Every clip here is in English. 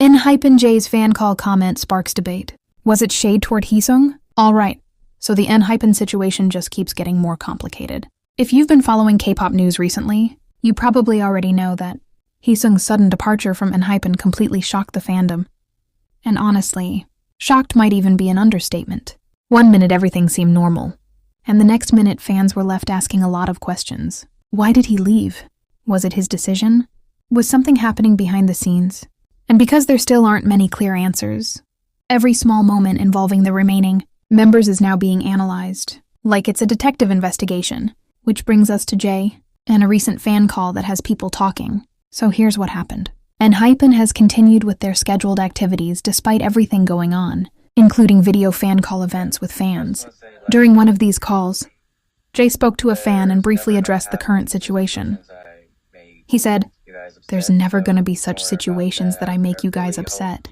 Enhypen J's fan call comment sparks debate. Was it shade toward Heeseung? Alright, so the Enhypen situation just keeps getting more complicated. If you've been following K-pop news recently, you probably already know that Heeseung's sudden departure from Enhypen completely shocked the fandom. And honestly, shocked might even be an understatement. 1 minute everything seemed normal, and the next minute fans were left asking a lot of questions. Why did he leave? Was it his decision? Was something happening behind the scenes? And because there still aren't many clear answers, every small moment involving the remaining members is now being analyzed, like it's a detective investigation, which brings us to Jay and a recent fan call that has people talking. So here's what happened. Enhypen has continued with their scheduled activities despite everything going on, including video fan call events with fans. During one of these calls, Jay spoke to a fan and briefly addressed the current situation. He said, "There's never going to be such situations that I make you guys upset.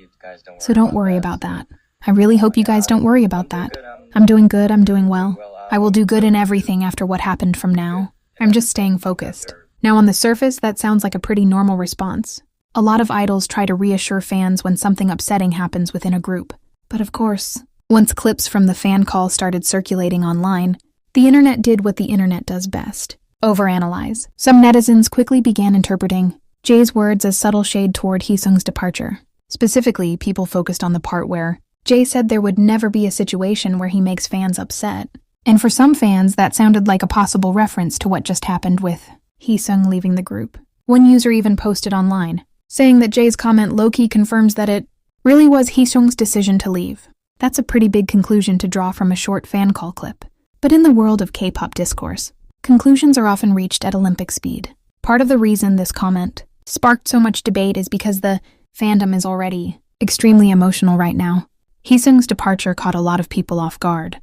So don't worry about that. I really hope you guys don't worry about that. I'm doing good, I'm doing well. I will do good in everything after what happened from now. I'm just staying focused." Now on the surface, that sounds like a pretty normal response. A lot of idols try to reassure fans when something upsetting happens within a group. But of course, once clips from the fan call started circulating online, the internet did what the internet does best: overanalyze. Some netizens quickly began interpreting Jay's words as subtle shade toward Heeseung's departure. Specifically, people focused on the part where Jay said there would never be a situation where he makes fans upset. And for some fans, that sounded like a possible reference to what just happened with Heeseung leaving the group. One user even posted online, saying that Jay's comment low-key confirms that it really was Heeseung's decision to leave. That's a pretty big conclusion to draw from a short fan call clip. But in the world of K-pop discourse, conclusions are often reached at Olympic speed. Part of the reason this comment sparked so much debate is because the fandom is already extremely emotional right now. Heeseung's departure caught a lot of people off guard,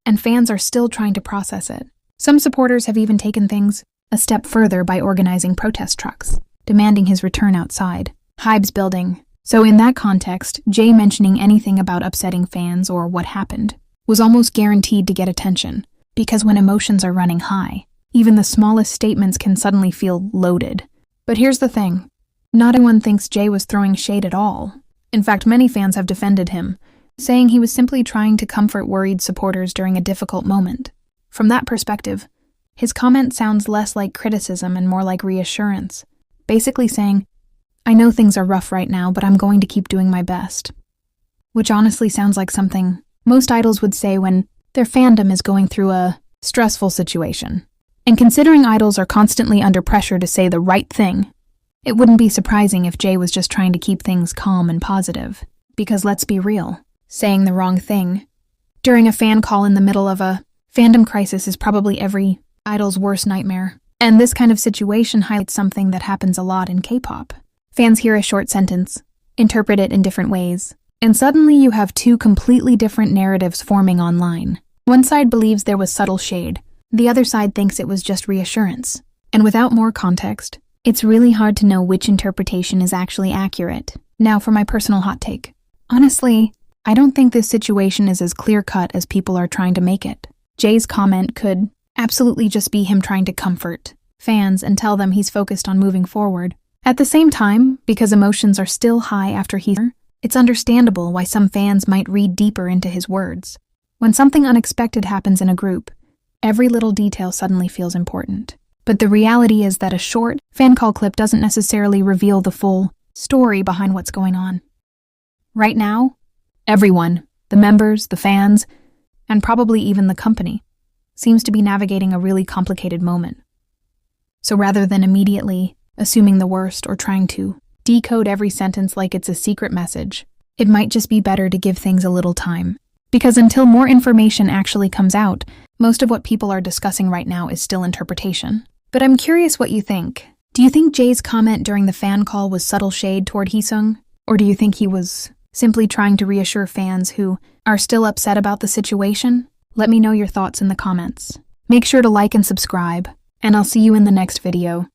and fans are still trying to process it. Some supporters have even taken things a step further by organizing protest trucks, demanding his return outside. Hype's building. So in that context, Jay mentioning anything about upsetting fans or what happened was almost guaranteed to get attention, because when emotions are running high, even the smallest statements can suddenly feel loaded. But here's the thing. Not everyone thinks Jay was throwing shade at all. In fact, many fans have defended him, saying he was simply trying to comfort worried supporters during a difficult moment. From that perspective, his comment sounds less like criticism and more like reassurance, basically saying, "I know things are rough right now, but I'm going to keep doing my best." Which honestly sounds like something most idols would say when their fandom is going through a stressful situation. And considering idols are constantly under pressure to say the right thing, it wouldn't be surprising if Jay was just trying to keep things calm and positive. Because let's be real, saying the wrong thing during a fan call in the middle of a fandom crisis is probably every idol's worst nightmare. And this kind of situation highlights something that happens a lot in K-pop. Fans hear a short sentence, interpret it in different ways, and suddenly you have two completely different narratives forming online. One side believes there was subtle shade, the other side thinks it was just reassurance. And without more context, it's really hard to know which interpretation is actually accurate. Now for my personal hot take. Honestly, I don't think this situation is as clear-cut as people are trying to make it. Jay's comment could absolutely just be him trying to comfort fans and tell them he's focused on moving forward. At the same time, because emotions are still high after it's understandable why some fans might read deeper into his words. When something unexpected happens in a group, every little detail suddenly feels important. But the reality is that a short fan call clip doesn't necessarily reveal the full story behind what's going on. Right now, everyone, the members, the fans, and probably even the company, seems to be navigating a really complicated moment. So rather than immediately assuming the worst or trying to decode every sentence like it's a secret message, it might just be better to give things a little time. Because until more information actually comes out, most of what people are discussing right now is still interpretation. But I'm curious what you think. Do you think Jay's comment during the fan call was subtle shade toward Heeseung? Or do you think he was simply trying to reassure fans who are still upset about the situation? Let me know your thoughts in the comments. Make sure to like and subscribe, and I'll see you in the next video.